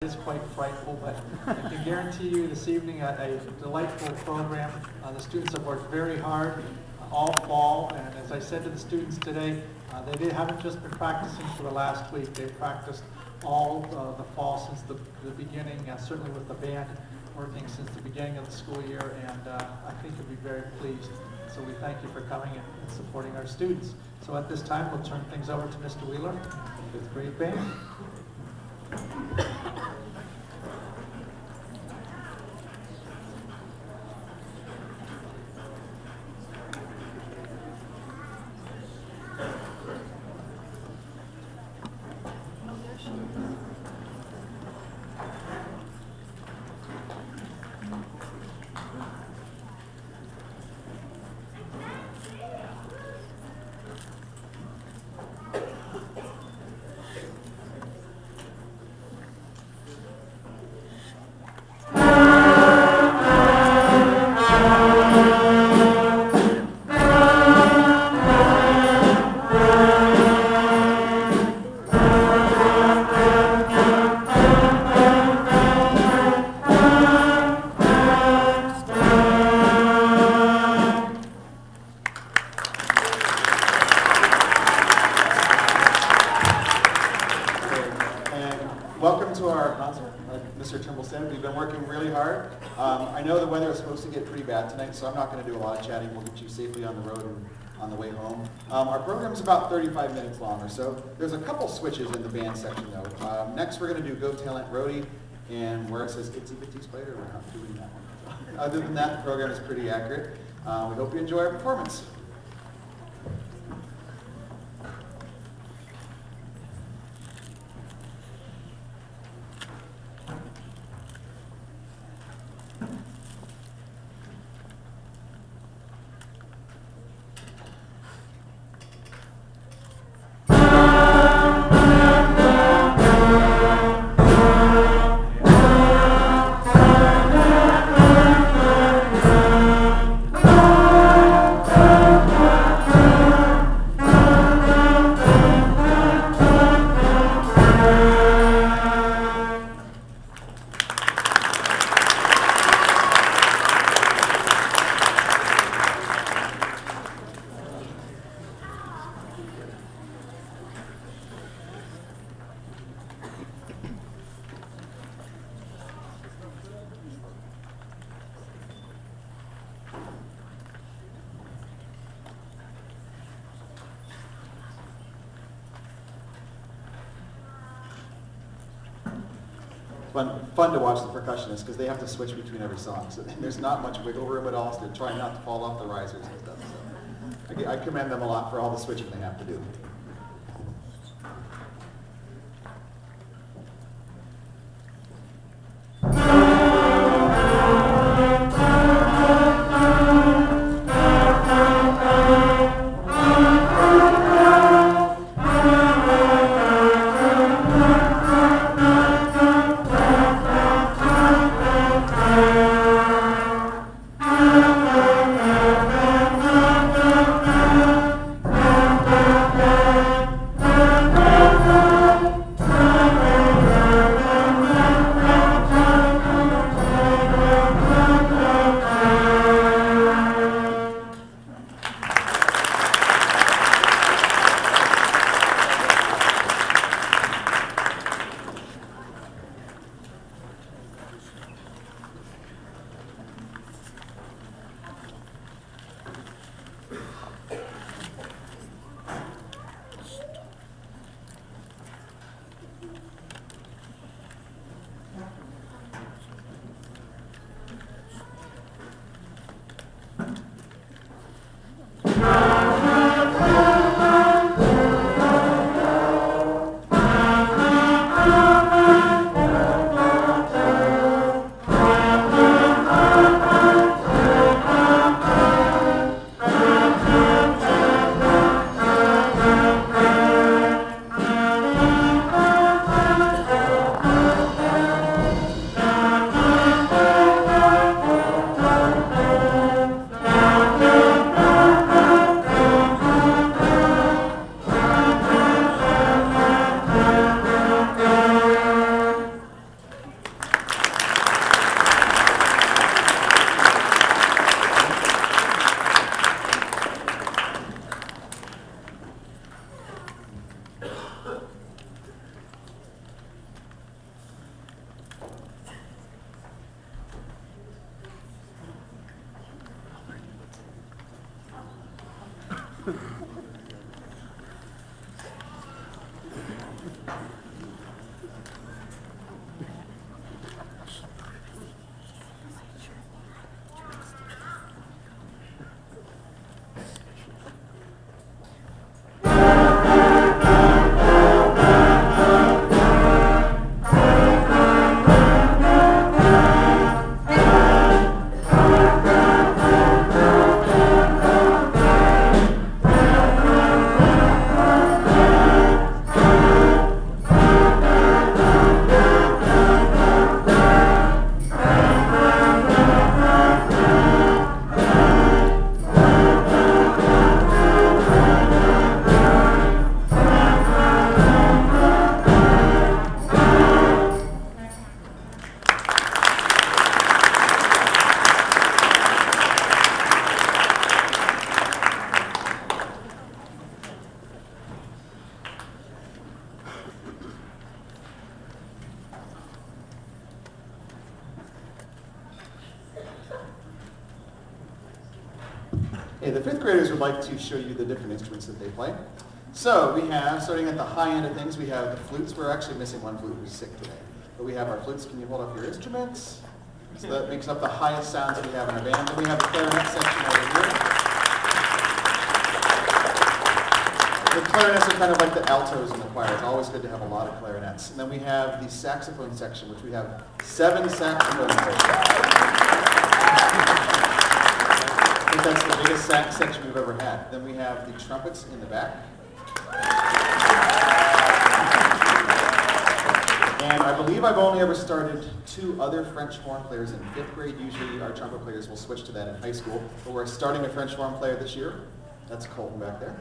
It is quite frightful, but I can guarantee you this evening a delightful program. The students have worked very hard all fall, and as I said to the students today, they haven't just been practicing for the last week. They've practiced all the fall since the beginning, certainly with the band working since the beginning of the school year, and I think you'll be very pleased. So we thank you for coming and supporting our students. So at this time, we'll turn things over to Mr. Wheeler with great band. Welcome to our concert. Like Mr. Trimble said, we've been working really hard. I know the weather is supposed to get pretty bad tonight, so I'm not going to do a lot of chatting. We'll get you safely on the road and on the way home. Our program's about 35 minutes long or so. There's a couple switches in the band section though. Next we're going to do Go Talent Roadie, and where it says Itsy Bitsy Spider, we're not doing that one. Other than that, the program is pretty accurate. We hope you enjoy our performance. Fun to watch the percussionists because they have to switch between every song. So there's not much wiggle room at all, so they're trying not to fall off the risers and stuff. So I commend them a lot for all the switching they have to do. Okay, the fifth graders would like to show you the different instruments that they play. So we have, starting at the high end of things, we have the flutes. We're actually missing one flute who's sick today. But we have our flutes. Can you hold up your instruments? So that makes up the highest sounds that we have in our band. Then we have the clarinet section over here. The clarinets are kind of like the altos in the choir. It's always good to have a lot of clarinets. And then we have the saxophone section, which we have 7 saxophones. I think that's the biggest sax section we've ever had. Then we have the trumpets in the back. And I believe I've only ever started 2 other French horn players in 5th grade. Usually our trumpet players will switch to that in high school. But we're starting a French horn player this year. That's Colton back there.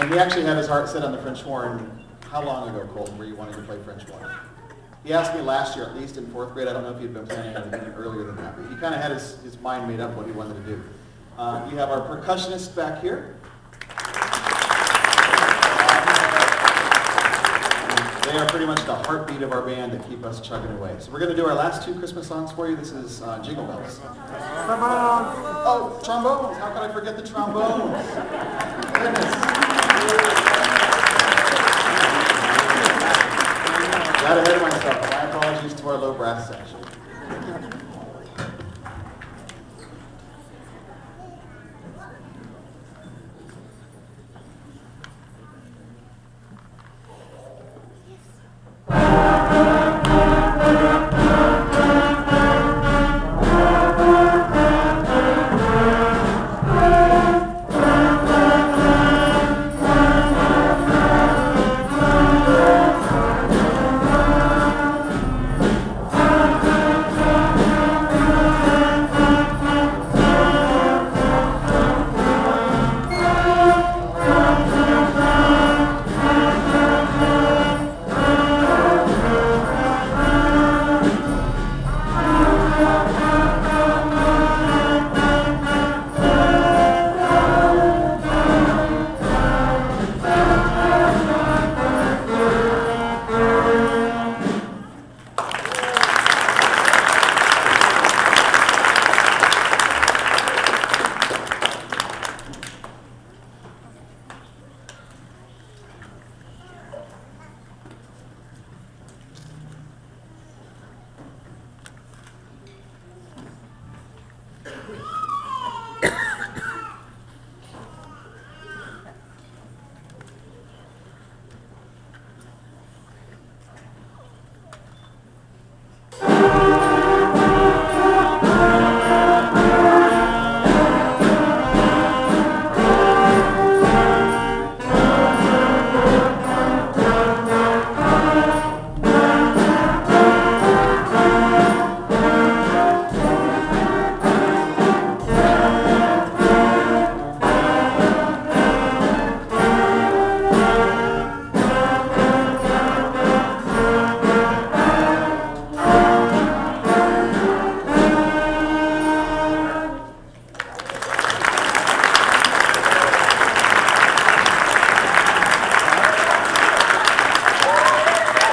And he actually had his heart set on the French horn. How long ago, Colton, were you wanting to play French horn? He asked me last year, at least in 4th grade. I don't know if he'd been planning on anything earlier than that, but he kind of had his mind made up what he wanted to do. We have our percussionist back here. They are pretty much the heartbeat of our band that keep us chugging away. So we're going to do our last 2 Christmas songs for you. This is Jingle Bells. Trombones! Oh, trombones! How could I forget the trombones? Goodness. Got ahead of myself. My apologies to our low brass section.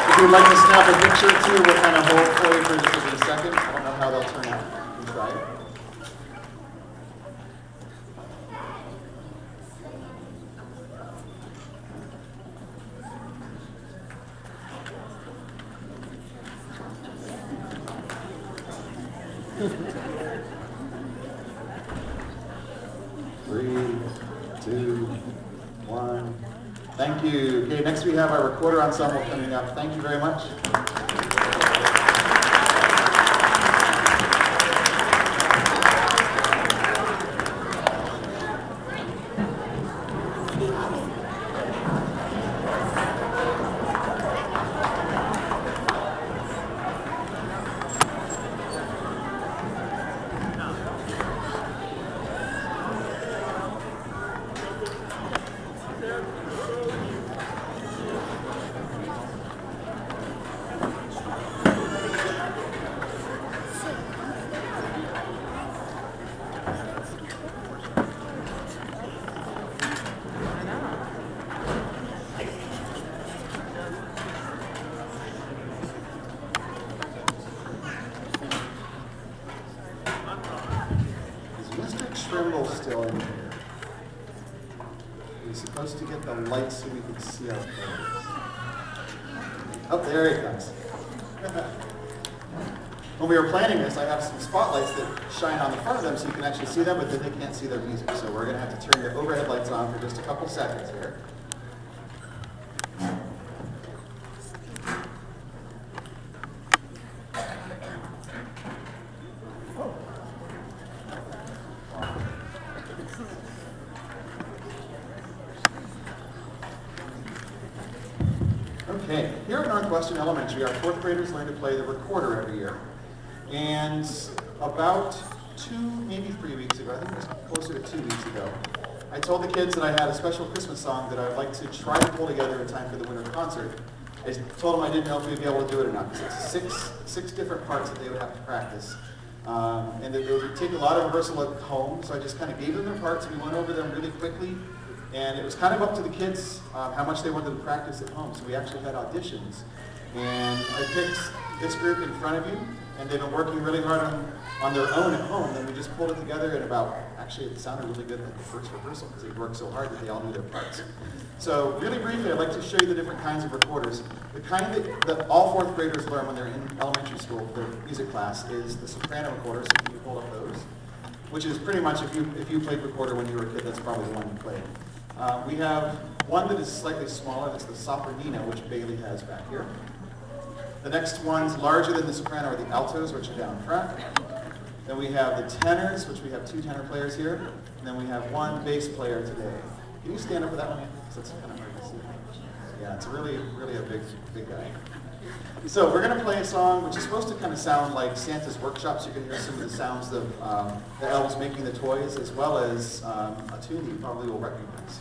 If you'd like to snap a picture too, we'll kind of hold for you for just a second. I don't know how they'll turn out. You can try it. Three, two, one. Thank you. Okay, next we have our recorder ensemble coming up. Thank you very much. see how it goes. Oh, there it comes. When we were planning this, I have some spotlights that shine on the front of them so you can actually see them, but then they can't see their music. So we're going to have to turn the overhead lights on for just a couple seconds here. Okay, here at Northwestern Elementary, our fourth graders learn to play the recorder every year. And about 2, maybe 3 weeks ago, I think it was closer to 2 weeks ago, I told the kids that I had a special Christmas song that I'd like to try to pull together in time for the winter concert. I told them I didn't know if we'd be able to do it or not, because it's six different parts that they would have to practice. And it would take a lot of rehearsal at home, so I just kind of gave them their parts, and we went over them really quickly. And it was kind of up to the kids how much they wanted to practice at home. So we actually had auditions. And I picked this group in front of you, and they've been working really hard on their own at home. And we just pulled it together in about, actually it sounded really good like the first rehearsal because they worked so hard that they all knew their parts. So really briefly, I'd like to show you the different kinds of recorders. The kind that all fourth graders learn when they're in elementary school for their music class is the soprano recorder, so you can hold up those, which is pretty much, if you played recorder when you were a kid, that's probably the one you played. We have one that is slightly smaller, that's the sopranino, which Bailey has back here. The next ones larger than the soprano are the altos, which are down front. Then we have the tenors, which we have 2 tenor players here. And then we have 1 bass player today. Can you stand up for that one? Because it's kind of hard to see. Yeah, it's really a big guy. So we're going to play a song which is supposed to kind of sound like Santa's workshop, so you can hear some of the sounds of the elves making the toys, as well as a tune that you probably will recognize.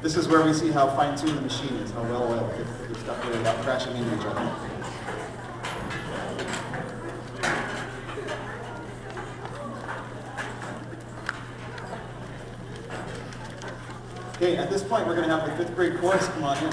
This is where we see how fine-tuned the machine is, how well oiled it gets stuff really without crashing into each other. Okay, at this point we're going to have the 5th grade chorus come on in.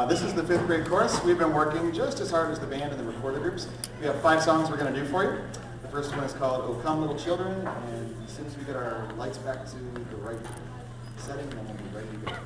This is the 5th grade chorus. We've been working just as hard as the band and the recorder groups. We have 5 songs we're going to do for you. The first one is called "O Come Little Children," and as soon as we get our lights back to the right setting, then we'll be ready to go for you.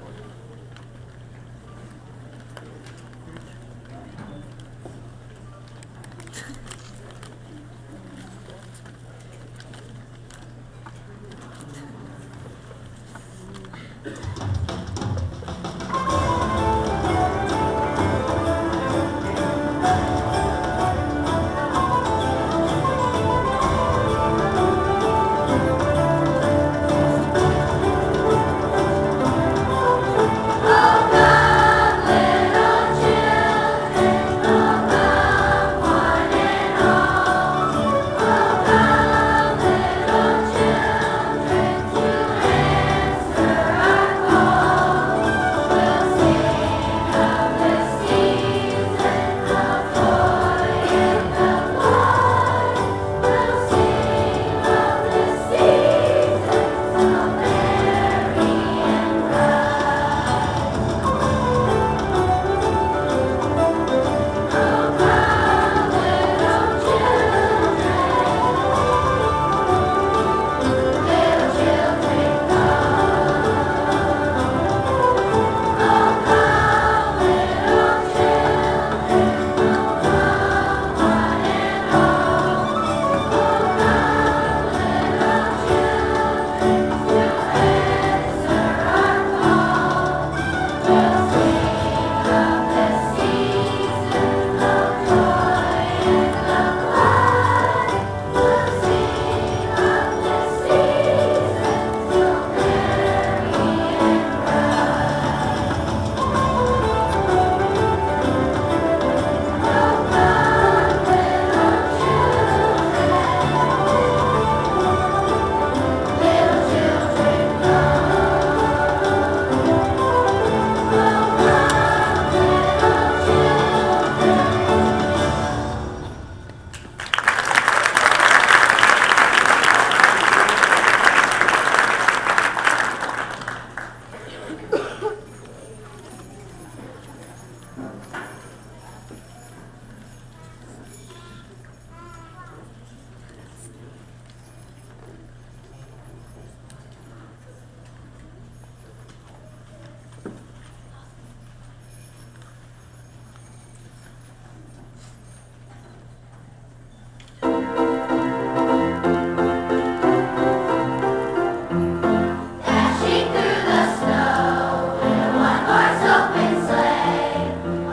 Dashing through the snow in a one-horse open sleigh.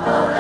Oh,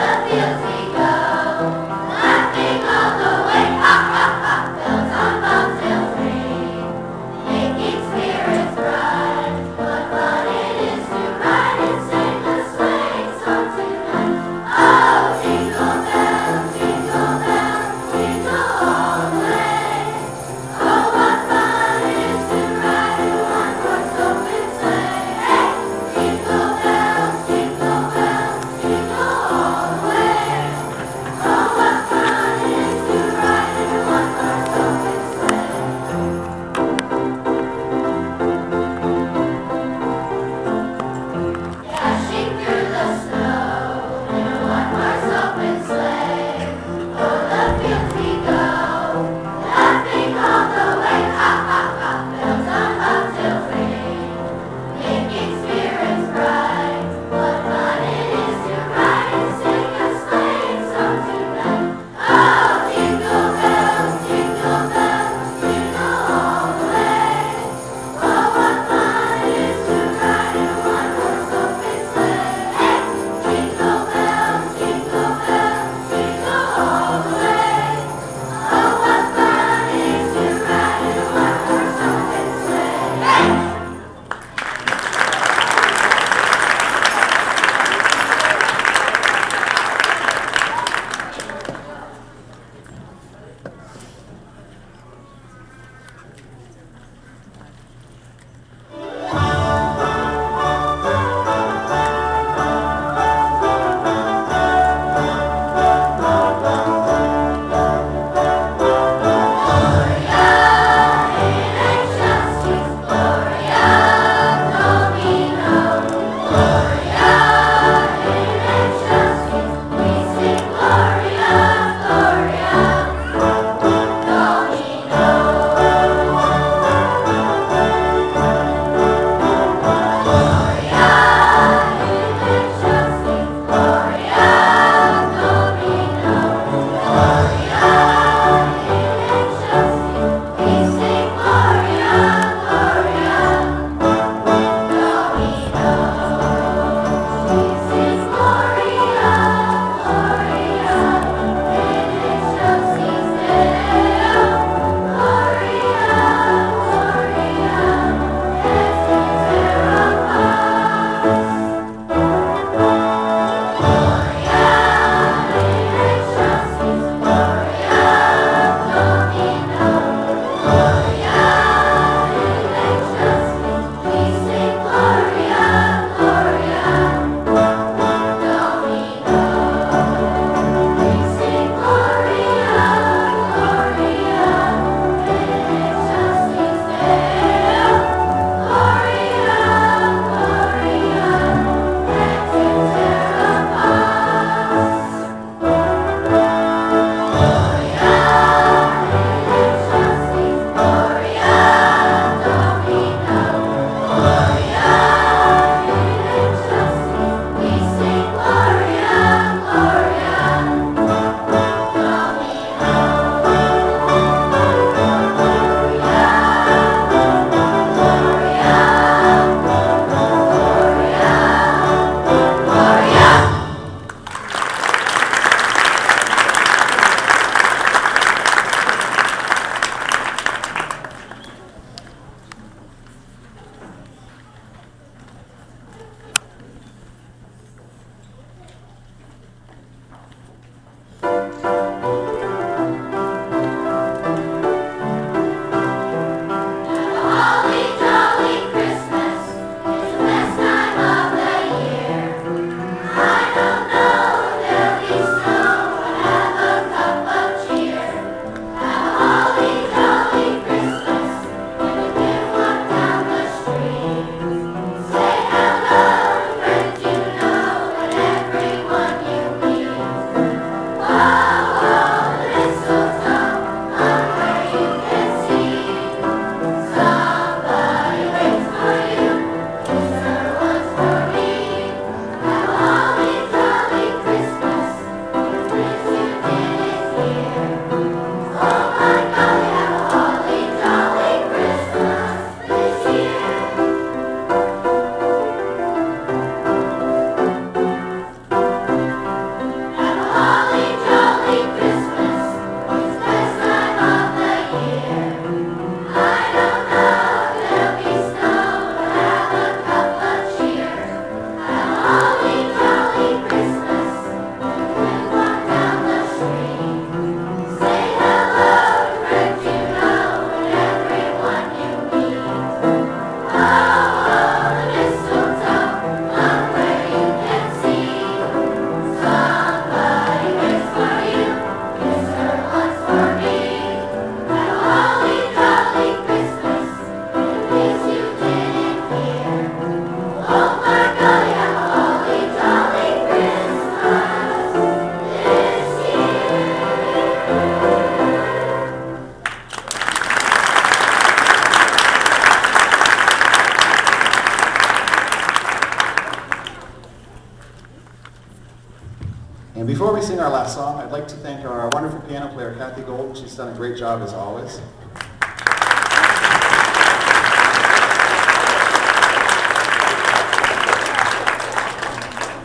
And before we sing our last song, I'd like to thank our wonderful piano player, Kathy Golden. She's done a great job as always.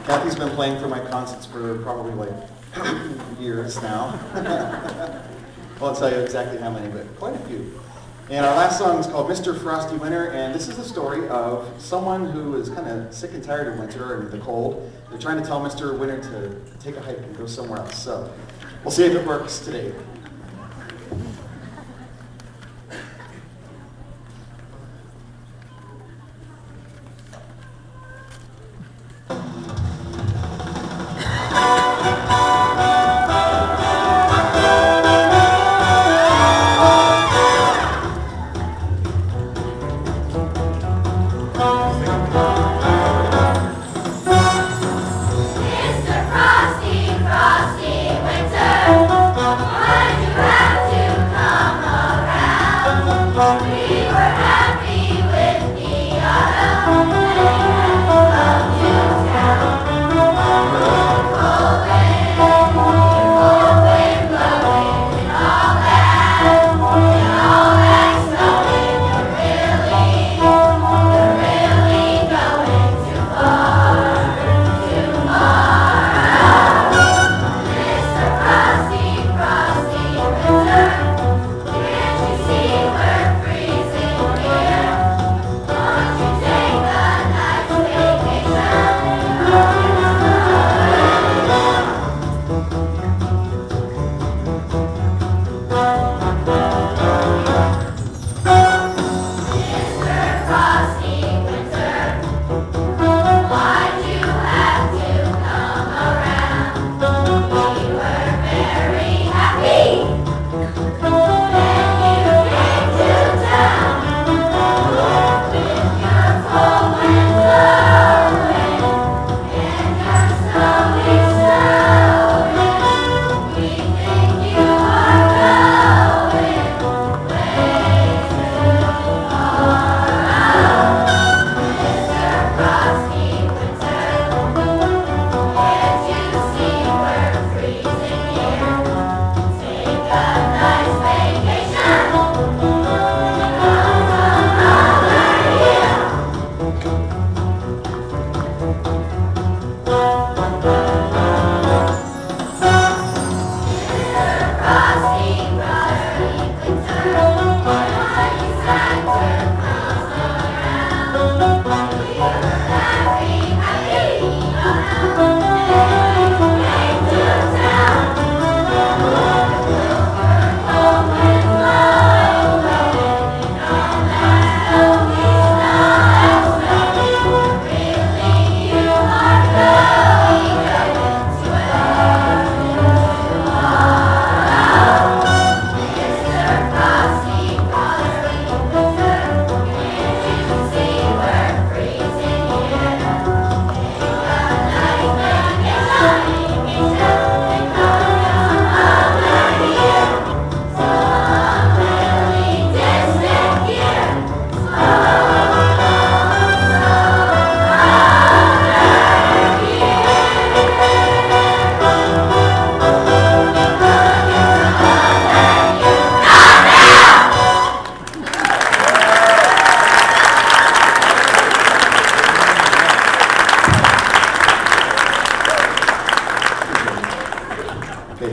Kathy's been playing for my concerts for probably like years now. I won't tell you exactly how many, but quite a few. And our last song is called Mr. Frosty Winter, and this is the story of someone who is kind of sick and tired of winter and the cold. They're trying to tell Mr. Winter to take a hike and go somewhere else. So we'll see if it works today.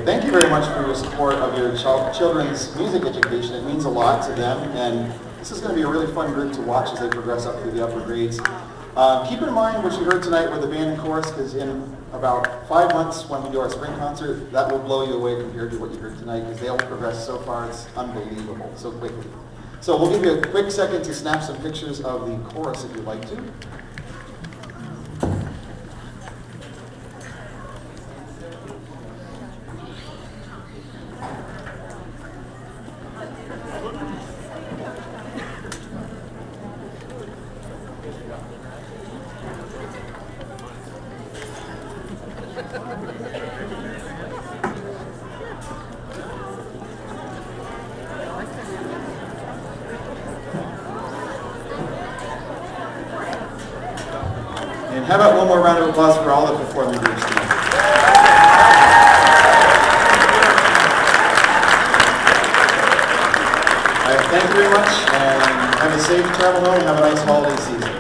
Thank you very much for your support of your children's music education. It means a lot to them, and this is going to be a really fun group to watch as they progress up through the upper grades. Keep in mind what you heard tonight with the band and chorus, because in about 5 months when we do our spring concert, that will blow you away compared to what you heard tonight, because they'll progress so far, it's unbelievable, so quickly. So we'll give you a quick second to snap some pictures of the chorus if you'd like to. And how about one more round of applause for all the performing groups tonight? safe travel home and have a nice holiday season.